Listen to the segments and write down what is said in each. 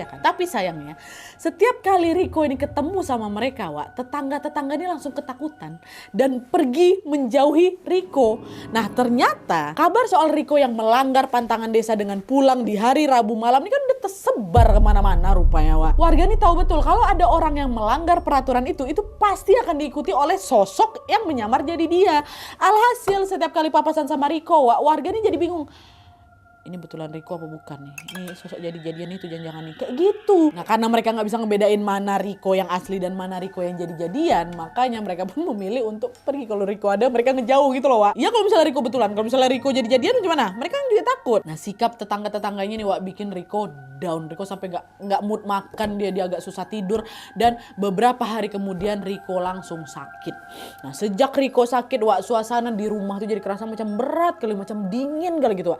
ya kan? Tapi sayangnya setiap kali Riko ini ketemu sama mereka, tetangga-tetangga ini langsung ketakutan dan pergi menjauhi Riko. Nah ternyata kabar soal Riko yang melanggar pantangan desa dengan pulang di hari Rabu malam ini kan udah tersebar kemana-mana rupanya, Warga ini tahu betul kalau ada orang yang melanggar peraturan itu pasti akan diikuti oleh sosok yang menyamar jadi dia. Alhasil setiap kali papasan sama Riko, warga ini jadi bingung. Ini betulan Riko apa bukan nih? Ini sosok jadi-jadian itu jangan-jangan nih. Kayak gitu. Nah karena mereka nggak bisa ngebedain mana Riko yang asli dan mana Riko yang jadi-jadian. Makanya mereka pun memilih untuk pergi. Kalau Riko ada mereka ngejauh gitu loh, Ya kalau misalnya Riko betulan. Kalau misalnya Riko jadi-jadian gimana? Mereka kan juga takut. Nah sikap tetangga-tetangganya nih bikin Riko down. Riko sampai nggak mood makan. Dia agak susah tidur. Dan beberapa hari kemudian Riko langsung sakit. Nah sejak Riko sakit, suasana di rumah tuh jadi kerasa macam berat kali. Macam dingin kali gitu,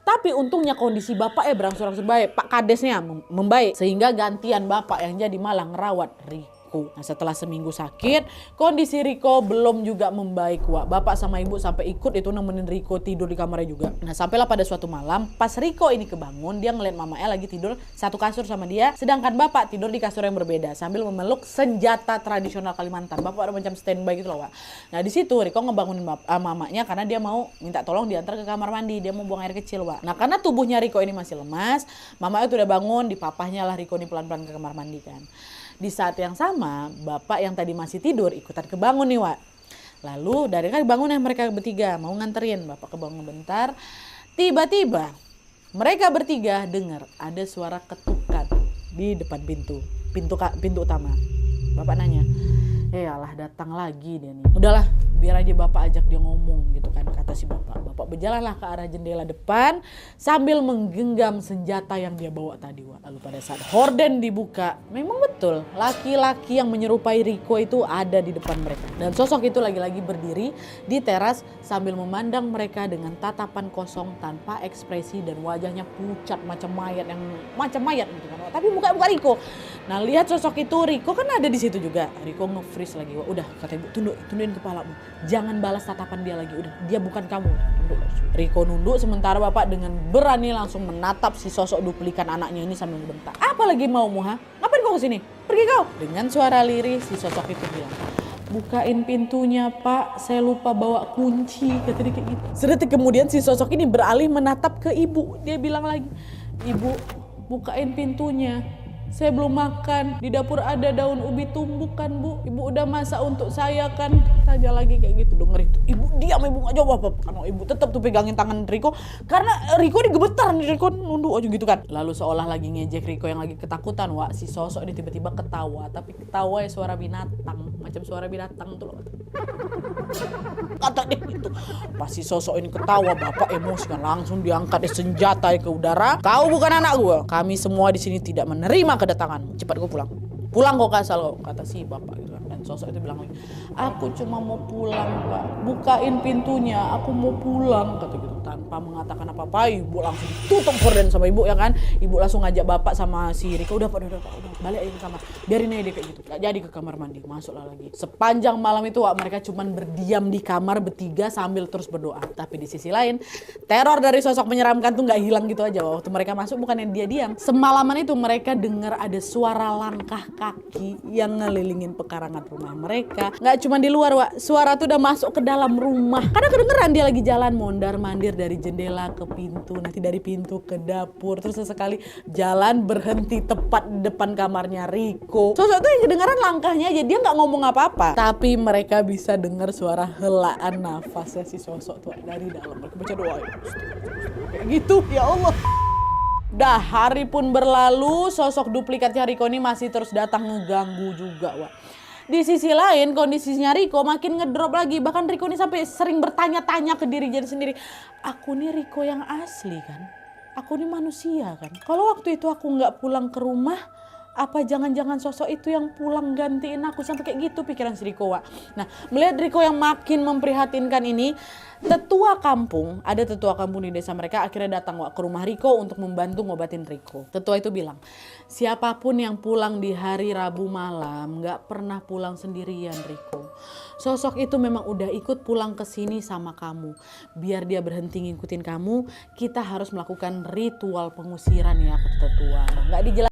Tapi untungnya kondisi bapak berangsur-angsur baik. Pak Kadesnya membaik. Sehingga gantian bapak yang jadi malah ngerawat Riko. Nah setelah seminggu sakit, kondisi Riko belum juga membaik, Bapak sama ibu sampai ikut itu nemenin Riko tidur di kamarnya juga. Nah sampailah pada suatu malam, pas Riko ini kebangun, dia ngeliat mamanya lagi tidur satu kasur sama dia. Sedangkan bapak tidur di kasur yang berbeda sambil memeluk senjata tradisional Kalimantan. Bapak ada macam standby gitu loh, Nah di situ Riko ngebangunin mamanya karena dia mau minta tolong diantar ke kamar mandi. Dia mau buang air kecil, Nah karena tubuhnya Riko ini masih lemas, mamanya tuh udah bangun, dipapahnya lah Riko ini pelan-pelan ke kamar mandi kan. Di saat yang sama, bapak yang tadi masih tidur ikutan kebangun nih, Lalu dari kan bangun mereka bertiga mau nganterin. Bapak kebangun bentar. Tiba-tiba mereka bertiga dengar ada suara ketukan di depan pintu utama. Bapak nanya, alah datang lagi dia nih. Udahlah, biar aja bapak ajak dia ngomong gitu kan, kata si bapak. Bapak berjalanlah ke arah jendela depan sambil menggenggam senjata yang dia bawa tadi, Lalu pada saat horden dibuka, memang betul laki-laki yang menyerupai Riko itu ada di depan mereka. Dan sosok itu lagi-lagi berdiri di teras sambil memandang mereka dengan tatapan kosong tanpa ekspresi dan wajahnya pucat macam mayat gitu kan. Tapi bukan Riko. Nah lihat sosok itu, Riko kan ada di situ juga. Riko nge-freeze lagi, udah kata ibu, tundukin kepalamu, jangan balas tatapan dia lagi, udah dia bukan kamu, tunduk. Riko nunduk sementara bapak dengan berani langsung menatap si sosok duplikan anaknya ini sambil bentak. Apa lagi maumu, Ngapain kau kesini? Pergi kau. Dengan suara lirih si sosok itu bilang, bukain pintunya pak, saya lupa bawa kunci, kata dia kayak gitu. Sedetik kemudian si sosok ini beralih menatap ke ibu. Dia bilang lagi, ibu bukain pintunya, saya belum makan, di dapur ada daun ubi tumbuk kan bu, ibu udah masak untuk saya kan. Tanya lagi kayak gitu, denger itu ibu diam, ibu gak jawab apa-apa. Karena ibu tetap tuh pegangin tangan Riko karena Riko digemetar, Riko nunduk aja gitu kan. Lalu seolah lagi ngejek Riko yang lagi ketakutan, si sosok ini tiba-tiba ketawa, tapi ketawa suara binatang, macam suara binatang tuh loh. Kata dia gitu. Pas si sosok ini ketawa, bapak emosi kan, langsung diangkat senjata ke udara. Kau bukan anak gue, kami semua di sini tidak menerima kedatanganmu. Cepat kau pulang. Pulang kau kasal kau, kata si bapak gitu kan. Dan sosok itu bilang lagi, aku cuma mau pulang pak, bukain pintunya, aku mau pulang, kata gitu. Tanpa mengatakan apa-apa, ibu langsung tutup horden sama ibu ya kan. Ibu langsung ngajak bapak sama si Riko, udah pak, balik aja ke kamar, biarin aja dia kayak gitu. Gak jadi ke kamar mandi, masuklah lagi. Sepanjang malam itu mereka cuma berdiam di kamar bertiga sambil terus berdoa. Tapi di sisi lain, teror dari sosok menyeramkan tuh gak hilang gitu aja. Waktu mereka masuk bukannya dia diam, semalaman itu mereka dengar ada suara langkah kaki yang ngelilingin pekarangan rumah mereka. Gak cuma di luar, suara tuh udah masuk ke dalam rumah. Karena kedengeran dia lagi jalan mondar-mandir dari jendela ke pintu, nanti dari pintu ke dapur, terus sesekali jalan berhenti tepat di depan kamarnya Riko. Sosok tuh yang kedengeran langkahnya aja, dia gak ngomong apa-apa. Tapi mereka bisa dengar suara helaan nafasnya si sosok tuh dari dalam. Mereka baca doa kayak gitu, ya Allah. Dah hari pun berlalu, sosok duplikatnya Riko ini masih terus datang ngeganggu juga, Di sisi lain kondisinya Riko makin ngedrop lagi. Bahkan Riko ini sampai sering bertanya-tanya ke dirinya sendiri, aku nih Riko yang asli kan? Aku nih manusia kan? Kalau waktu itu aku gak pulang ke rumah, apa jangan-jangan sosok itu yang pulang gantiin aku? Sampai kayak gitu pikiran si Riko, Nah melihat Riko yang makin memprihatinkan ini, ada tetua kampung di desa mereka akhirnya datang ke rumah Riko untuk membantu ngobatin Riko. Tetua itu bilang, siapapun yang pulang di hari Rabu malam gak pernah pulang sendirian Riko. Sosok itu memang udah ikut pulang ke sini sama kamu. Biar dia berhenti ngikutin kamu, kita harus melakukan ritual pengusiran ya, kata tetua. Gak dijelasin